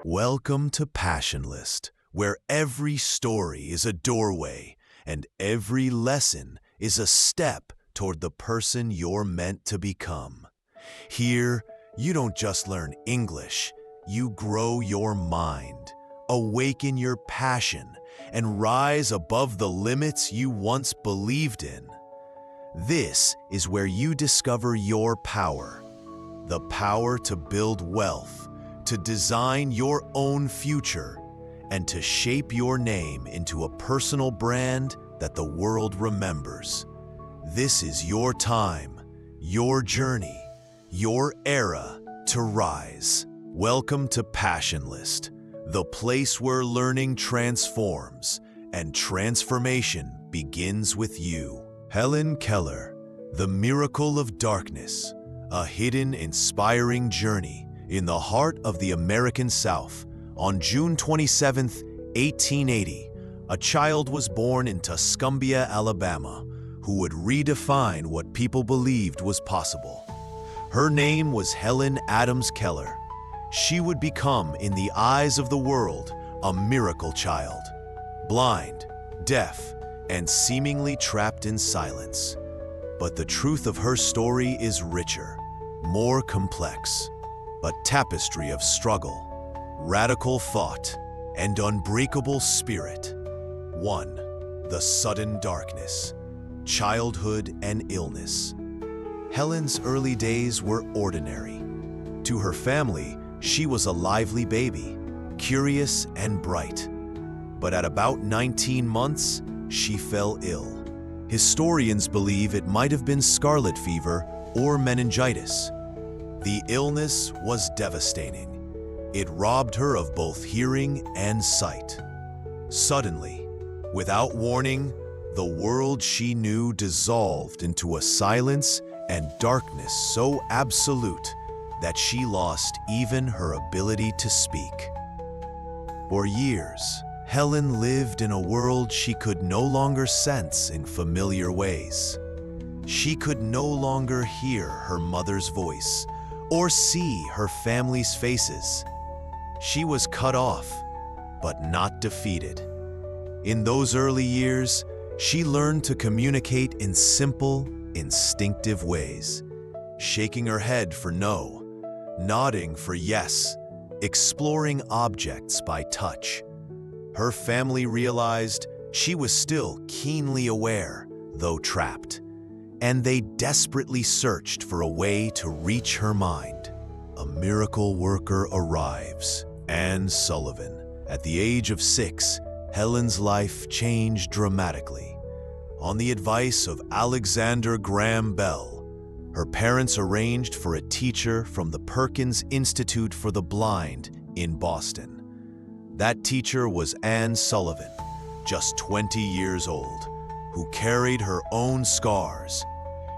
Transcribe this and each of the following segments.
Welcome to Passionlist, where every story is a doorway and every lesson is a step toward the person you're meant to become. Here, you don't just learn English, you grow your mind, awaken your passion, and rise above the limits you once believed in. This is where you discover your power, the power to build wealth, to design your own future, and to shape your name into a personal brand that the world remembers. This is your time, your journey, your era to rise. Welcome to Passionlist, the place where learning transforms and transformation begins with you. Helen Keller, The Miracle of Darkness, a hidden, inspiring journey in the heart of the American South. On June 27, 1880, a child was born in Tuscumbia, Alabama, who would redefine what people believed was possible. Her name was Helen Adams Keller. She would become, in the eyes of the world, a miracle child. Blind, deaf, and seemingly trapped in silence. But the truth of her story is richer, more complex. A tapestry of struggle, radical thought, and unbreakable spirit. 1. The sudden darkness, childhood and illness. Helen's early days were ordinary. To her family, she was a lively baby, curious and bright. But at about 19 months, she fell ill. Historians believe it might have been scarlet fever or meningitis. The illness was devastating. It robbed her of both hearing and sight. Suddenly, without warning, the world she knew dissolved into a silence and darkness so absolute that she lost even her ability to speak. For years, Helen lived in a world she could no longer sense in familiar ways. She could no longer hear her mother's voice or see her family's faces. She was cut off, but not defeated. In those early years, she learned to communicate in simple, instinctive ways, shaking her head for no, nodding for yes, exploring objects by touch. Her family realized she was still keenly aware, though trapped, and they desperately searched for a way to reach her mind. A miracle worker arrives, Annie Sullivan. At the age of 6, Helen's life changed dramatically. On the advice of Alexander Graham Bell, her parents arranged for a teacher from the Perkins Institute for the Blind in Boston. That teacher was Annie Sullivan, just 20 years old, who carried her own scars.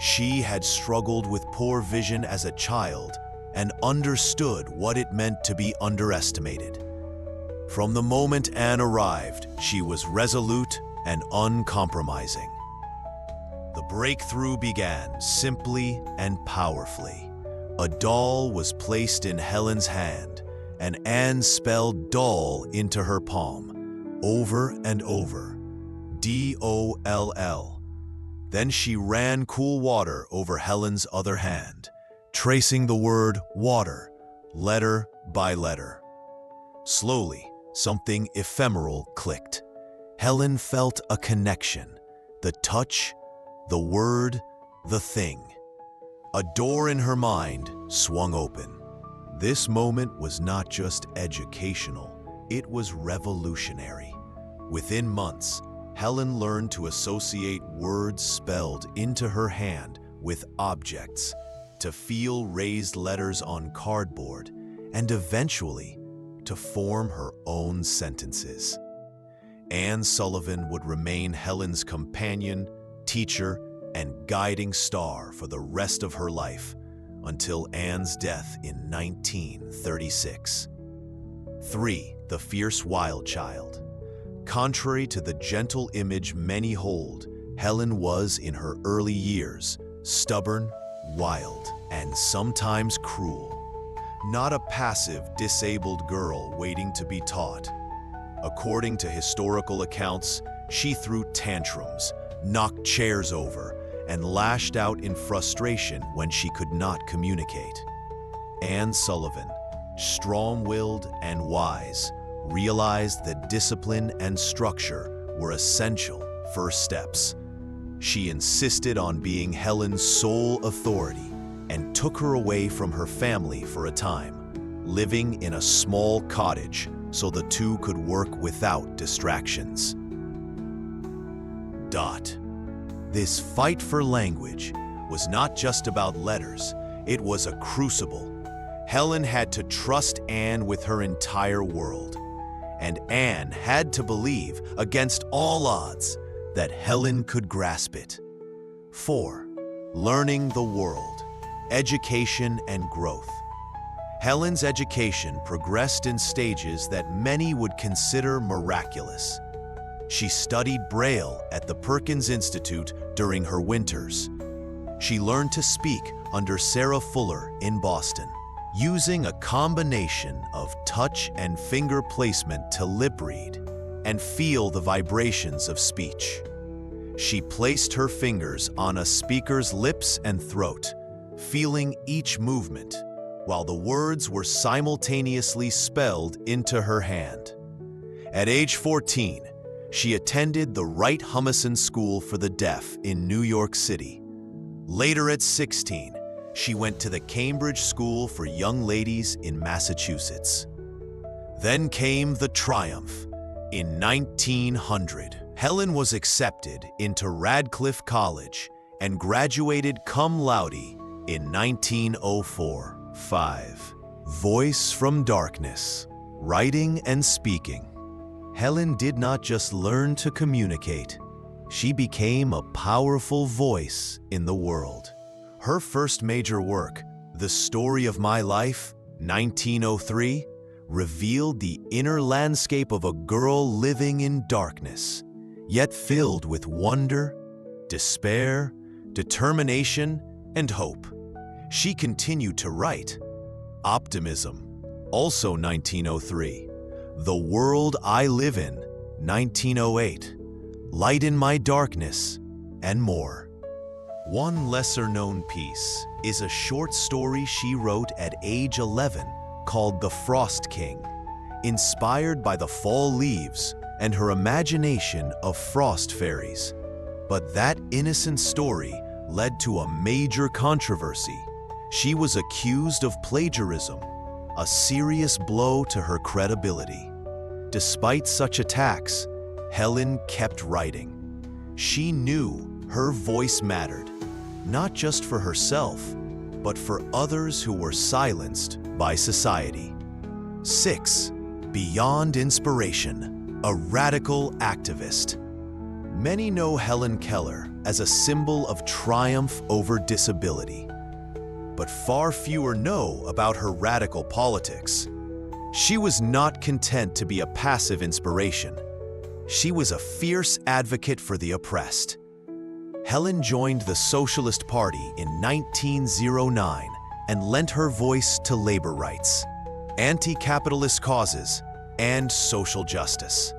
She had struggled with poor vision as a child and understood what it meant to be underestimated. From the moment Anne arrived, she was resolute and uncompromising. The breakthrough began simply and powerfully. A doll was placed in Helen's hand, and Anne spelled doll into her palm, over and over, D-O-L-L. Then she ran cool water over Helen's other hand, tracing the word water, letter by letter. Slowly, something ephemeral clicked. Helen felt a connection, the touch, the word, the thing. A door in her mind swung open. This moment was not just educational, it was revolutionary. Within months, Helen learned to associate words spelled into her hand with objects, to feel raised letters on cardboard, and eventually to form her own sentences. Annie Sullivan would remain Helen's companion, teacher, and guiding star for the rest of her life until Anne's death in 1936. 3. The fierce wild child. Contrary to the gentle image many hold, Helen was, in her early years, stubborn, wild, and sometimes cruel. not a passive, disabled girl waiting to be taught. According to historical accounts, she threw tantrums, knocked chairs over, and lashed out in frustration when she could not communicate. Anne Sullivan, strong-willed and wise, realized that discipline and structure were essential first steps. She insisted on being Helen's sole authority and took her away from her family for a time, living in a small cottage so the two could work without distractions. This fight for language was not just about letters, it was a crucible. Helen had to trust Anne with her entire world, and Anne had to believe, against all odds, that Helen could grasp it. 4. Learning the world, education and growth. Helen's education progressed in stages that many would consider miraculous. She studied Braille at the Perkins Institute during her winters. She learned to speak under Sarah Fuller in Boston, using a combination of touch and finger placement to lip read and feel the vibrations of speech. She placed her fingers on a speaker's lips and throat, feeling each movement, while the words were simultaneously spelled into her hand. At age 14, she attended the Wright Humison School for the Deaf in New York City. Later at 16, she went to the Cambridge School for Young Ladies in Massachusetts. Then came the triumph. In 1900, Helen was accepted into Radcliffe College and graduated cum laude in 1904. 5. Voice from darkness, writing and speaking. Helen did not just learn to communicate, she became a powerful voice in the world. Her first major work, The Story of My Life, 1903, revealed the inner landscape of a girl living in darkness, yet filled with wonder, despair, determination, and hope. She continued to write. Optimism, also 1903. The World I Live In, 1908. Light in My Darkness, and more. One lesser-known piece is a short story she wrote at age 11 called The Frost King, inspired by the fall leaves and her imagination of frost fairies. But that innocent story led to a major controversy. She was accused of plagiarism, a serious blow to her credibility. Despite such attacks, Helen kept writing. She knew her voice mattered, not just for herself, but for others who were silenced by society. 6. Beyond inspiration, a radical activist. Many know Helen Keller as a symbol of triumph over disability, but far fewer know about her radical politics. She was not content to be a passive inspiration. She was a fierce advocate for the oppressed. Helen joined the Socialist Party in 1909 and lent her voice to labor rights, anti-capitalist causes, and social justice.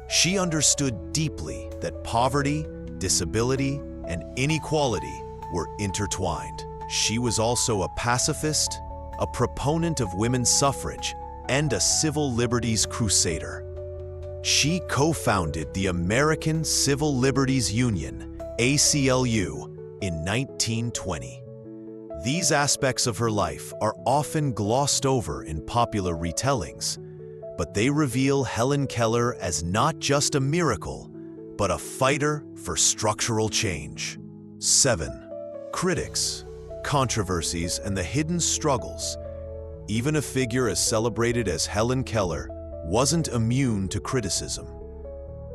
She understood deeply that poverty, disability, and inequality were intertwined. She was also a pacifist, a proponent of women's suffrage, and a civil liberties crusader. She co-founded the American Civil Liberties Union, ACLU, in 1920. These aspects of her life are often glossed over in popular retellings, but they reveal Helen Keller as not just a miracle, but a fighter for structural change. 7. Critics, controversies, and the hidden struggles. Even a figure as celebrated as Helen Keller wasn't immune to criticism.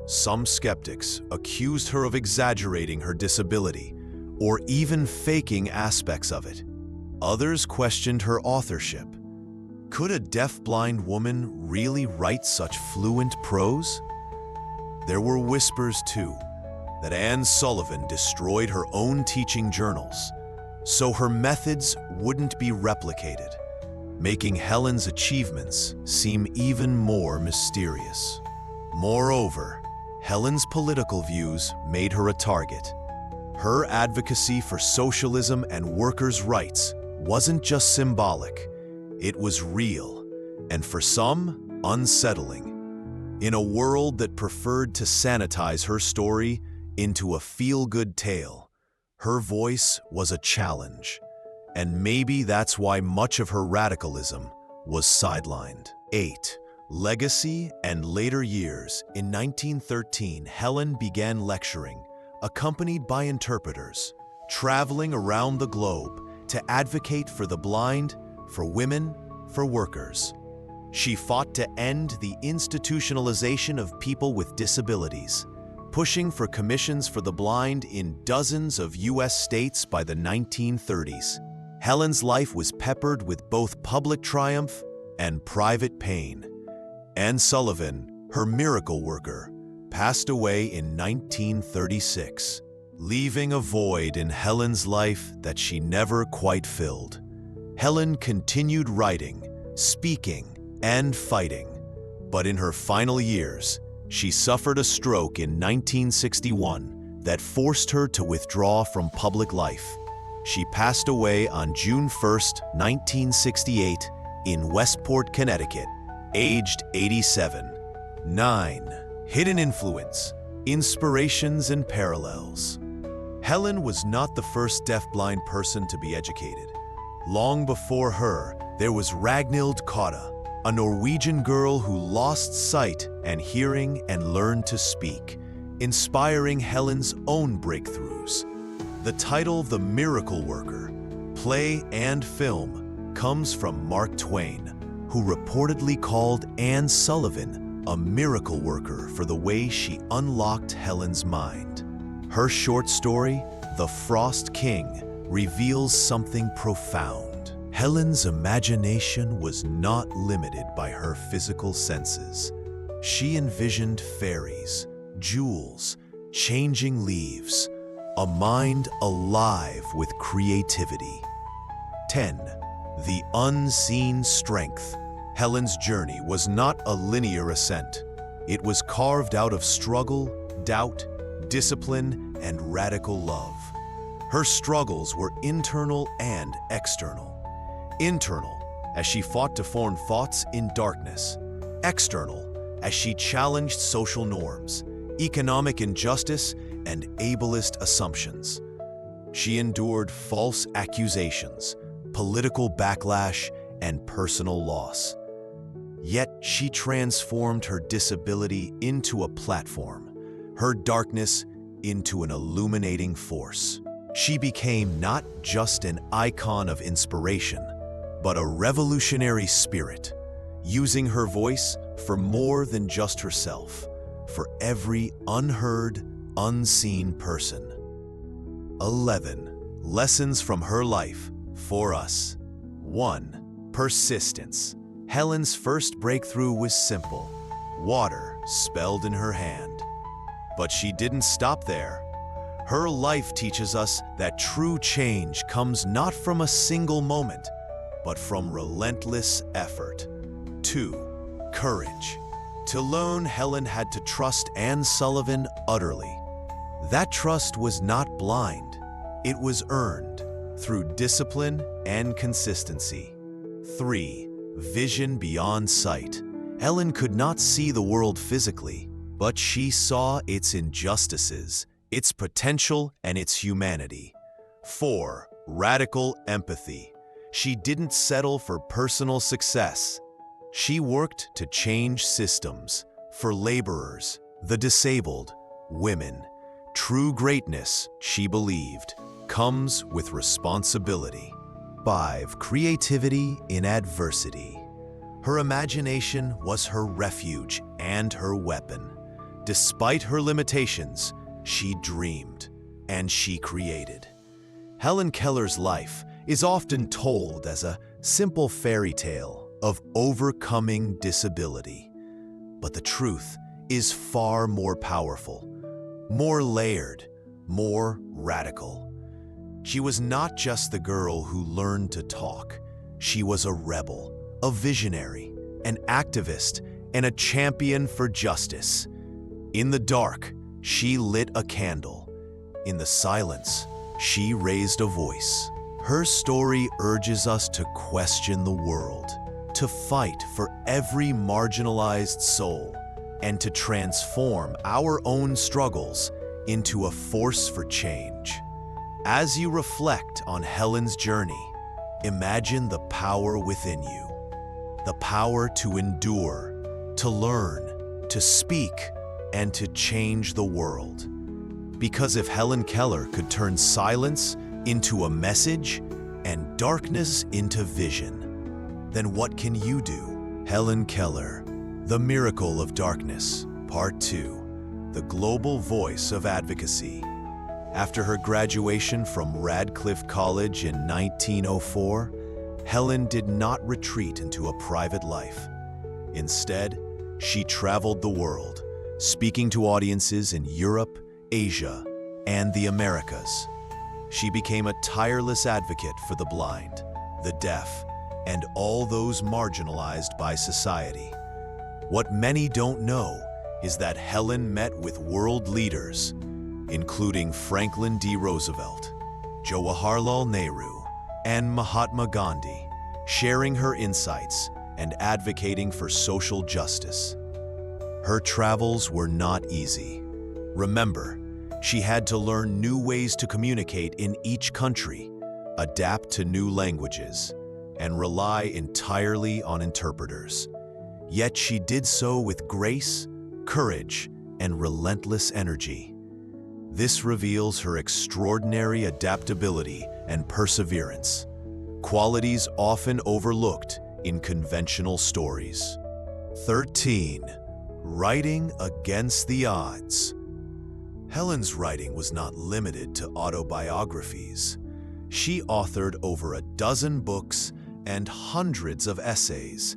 Some skeptics accused her of exaggerating her disability or even faking aspects of it. Others questioned her authorship. Could a deaf-blind woman really write such fluent prose? There were whispers, too, that Anne Sullivan destroyed her own teaching journals, so her methods wouldn't be replicated. making Helen's achievements seem even more mysterious. Moreover, Helen's political views made her a target. Her advocacy for socialism and workers' rights wasn't just symbolic, it was real, and for some, unsettling. In a world that preferred to sanitize her story into a feel-good tale, her voice was a challenge, and maybe that's why much of her radicalism was sidelined. 8. Legacy and later years. In 1913, Helen began lecturing, accompanied by interpreters, traveling around the globe to advocate for the blind, for women, for workers. She fought to end the institutionalization of people with disabilities, pushing for commissions for the blind in dozens of U.S. states by the 1930s. Helen's life was peppered with both public triumph and private pain. Annie Sullivan, her miracle worker, passed away in 1936, leaving a void in Helen's life that she never quite filled. Helen continued writing, speaking, and fighting, but in her final years, she suffered a stroke in 1961 that forced her to withdraw from public life. She passed away on June 1, 1968, in Westport, Connecticut, aged 87. 9. Hidden influence, inspirations and parallels. Helen was not the first deafblind person to be educated. Long before her, there was Ragnhild Kåre, a Norwegian girl who lost sight and hearing and learned to speak, inspiring Helen's own breakthroughs. The title The Miracle Worker, play and film, comes from Mark Twain, who reportedly called Annie Sullivan a miracle worker for the way she unlocked Helen's mind. Her short story, The Frost King, reveals something profound. Helen's imagination was not limited by her physical senses. She envisioned fairies, jewels, changing leaves, a mind alive with creativity. 10. The unseen strength. Helen's journey was not a linear ascent. It was carved out of struggle, doubt, discipline, and radical love. Her struggles were internal and external. Internal, as she fought to form thoughts in darkness. External, as she challenged social norms, economic injustice, and ableist assumptions. She endured false accusations, political backlash, and personal loss. Yet she transformed her disability into a platform, her darkness into an illuminating force. She became not just an icon of inspiration, but a revolutionary spirit, using her voice for more than just herself, for every unheard, unseen person. 11. Lessons from her life for us. 1. Persistence. Helen's first breakthrough was simple: water spelled in her hand. But she didn't stop there. Her life teaches us that true change comes not from a single moment, but from relentless effort. 2. Courage. To learn, Helen had to trust Annie Sullivan utterly. That trust was not blind. It was earned through discipline and consistency. 3. Vision beyond sight. Helen could not see the world physically, but she saw its injustices, its potential, and its humanity. 4. Radical empathy. She didn't settle for personal success. She worked to change systems for laborers, the disabled, women. True greatness, she believed, comes with responsibility. 5. Creativity in adversity. Her imagination was her refuge and her weapon. Despite her limitations, she dreamed and she created. Helen Keller's life is often told as a simple fairy tale of overcoming disability. But the truth is far more powerful, more layered, more radical. She was not just the girl who learned to talk. She was a rebel, a visionary, an activist, and a champion for justice. In the dark, she lit a candle. In the silence, she raised a voice. Her story urges us to question the world, to fight for every marginalized soul, and to transform our own struggles into a force for change. As you reflect on Helen's journey, imagine the power within you, the power to endure, to learn, to speak, and to change the world. Because if Helen Keller could turn silence into a message and darkness into vision, then what can you do? Helen Keller, The Miracle of Darkness, Part 2, The Global Voice of Advocacy. After her graduation from Radcliffe College in 1904, Helen did not retreat into a private life. Instead, she traveled the world, speaking to audiences in Europe, Asia, and the Americas. She became a tireless advocate for the blind, the deaf, and all those marginalized by society. What many don't know is that Helen met with world leaders, including Franklin D. Roosevelt, Jawaharlal Nehru, and Mahatma Gandhi, sharing her insights and advocating for social justice. Her travels were not easy. Remember, she had to learn new ways to communicate in each country, adapt to new languages, and rely entirely on interpreters. Yet she did so with grace, courage, and relentless energy. This reveals her extraordinary adaptability and perseverance, qualities often overlooked in conventional stories. 13. Writing against the odds. Helen's writing was not limited to autobiographies. She authored over a dozen books and hundreds of essays,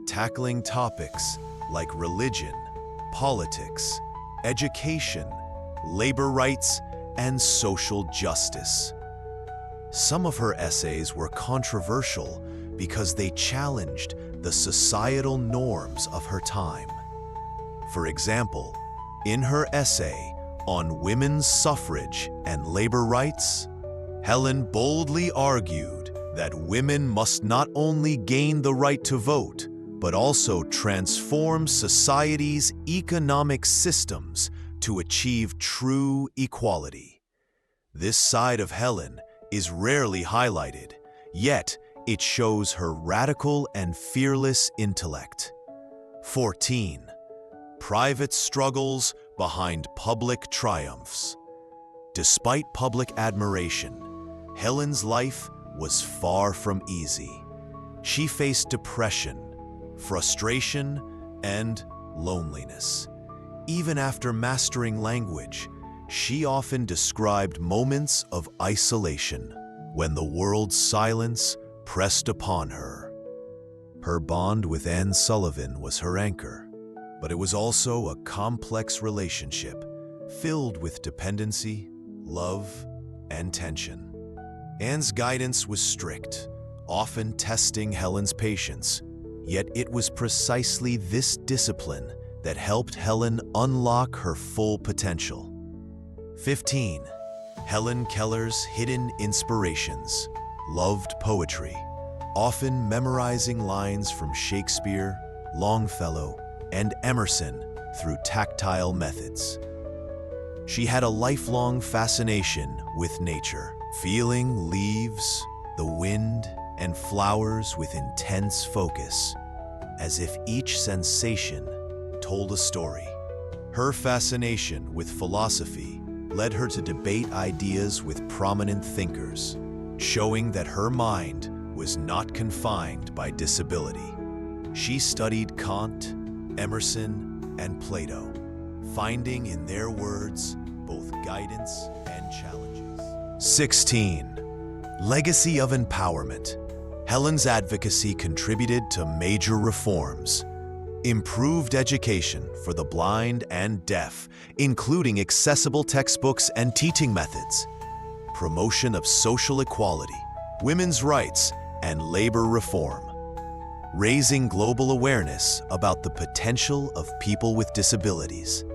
tackling topics like religion, politics, education, labor rights, and social justice. Some of her essays were controversial because they challenged the societal norms of her time. For example, in her essay on women's suffrage and labor rights, Helen boldly argued that women must not only gain the right to vote, but also transform society's economic systems to achieve true equality. This side of Helen is rarely highlighted, yet it shows her radical and fearless intellect. 14. Private struggles behind public triumphs. Despite public admiration, Helen's life was far from easy. She faced depression, frustration, and loneliness. Even after mastering language, she often described moments of isolation when the world's silence pressed upon her. Her bond with Annie Sullivan was her anchor, but it was also a complex relationship filled with dependency, love, and tension. Anne's guidance was strict, often testing Helen's patience, yet it was precisely this discipline that helped Helen unlock her full potential. 15. Helen Keller's hidden inspirations. Loved poetry, often memorizing lines from Shakespeare, Longfellow, and Emerson through tactile methods. She had a lifelong fascination with nature, feeling leaves, the wind, and flowers with intense focus, as if each sensation told a story. Her fascination with philosophy led her to debate ideas with prominent thinkers, showing that her mind was not confined by disability. She studied Kant, Emerson, and Plato, finding in their words both guidance and challenges. 16. Legacy of empowerment. Helen's advocacy contributed to major reforms. Improved education for the blind and deaf, including accessible textbooks and teaching methods. Promotion of social equality, women's rights, and labor reform, raising global awareness about the potential of people with disabilities.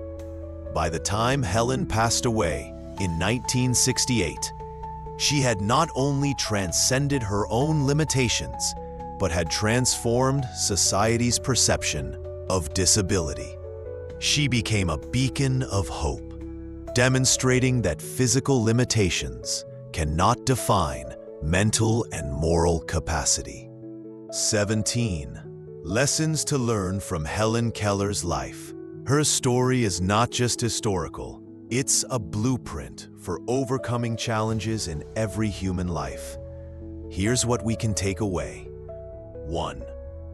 By the time Helen passed away in 1968, she had not only transcended her own limitations, but had transformed society's perception of disability. She became a beacon of hope, demonstrating that physical limitations cannot define mental and moral capacity. 17. Lessons to learn from Helen Keller's life. Her story is not just historical, it's a blueprint for overcoming challenges in every human life. Here's what we can take away. 1.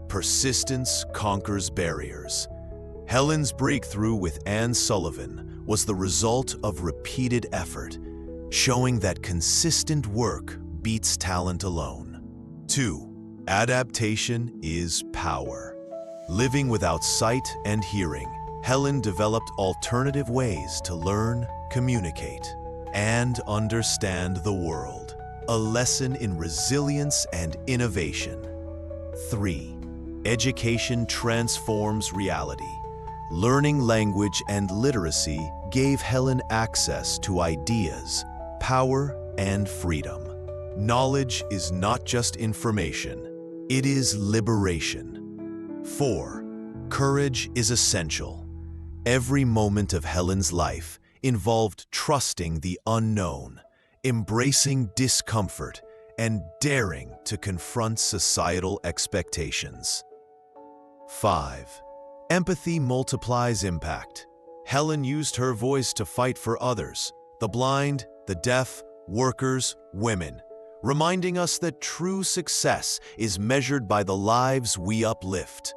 Persistence conquers barriers. Helen's breakthrough with Annie Sullivan was the result of repeated effort, showing that consistent work beats talent alone. 2. Adaptation is power. Living without sight and hearing, Helen developed alternative ways to learn, communicate, and understand the world. A lesson in resilience and innovation. 3. Education transforms reality. Learning language and literacy gave Helen access to ideas, power, and freedom. Knowledge is not just information, it is liberation. 4. Courage is essential. Every moment of Helen's life involved trusting the unknown, embracing discomfort, and daring to confront societal expectations. 5. Empathy multiplies impact. Helen used her voice to fight for others, the blind, the deaf, workers, women, reminding us that true success is measured by the lives we uplift.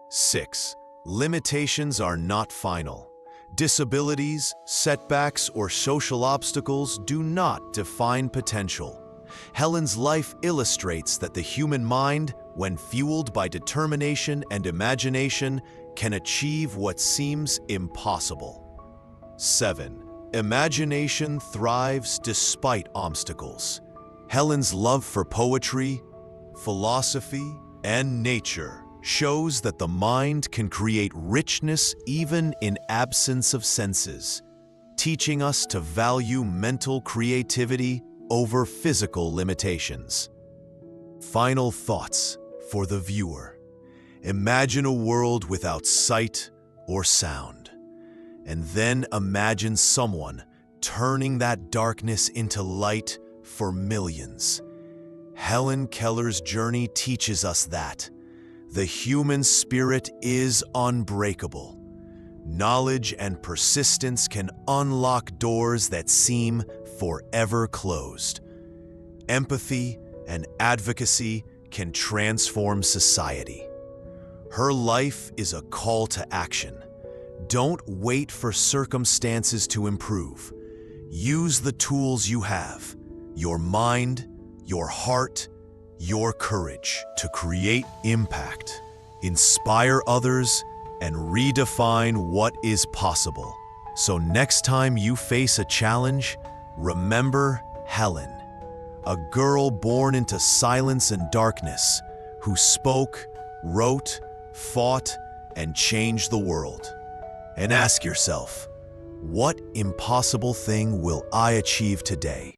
6. Limitations are not final. Disabilities, setbacks, or social obstacles do not define potential. Helen's life illustrates that the human mind, when fueled by determination and imagination, can achieve what seems impossible. 7. Imagination thrives despite obstacles. Helen's love for poetry, philosophy, and nature shows that the mind can create richness even in absence of senses, teaching us to value mental creativity over physical limitations. Final thoughts for the viewer. Imagine a world without sight or sound, and then imagine someone turning that darkness into light for millions. Helen Keller's journey teaches us that the human spirit is unbreakable. Knowledge and persistence can unlock doors that seem forever closed. Empathy and advocacy can transform society. Her life is a call to action. Don't wait for circumstances to improve. Use the tools you have, your mind, your heart, your courage to create impact, inspire others, and redefine what is possible. So next time you face a challenge, remember Helen, a girl born into silence and darkness, who spoke, wrote, fought, and changed the world. And ask yourself, what impossible thing will I achieve today?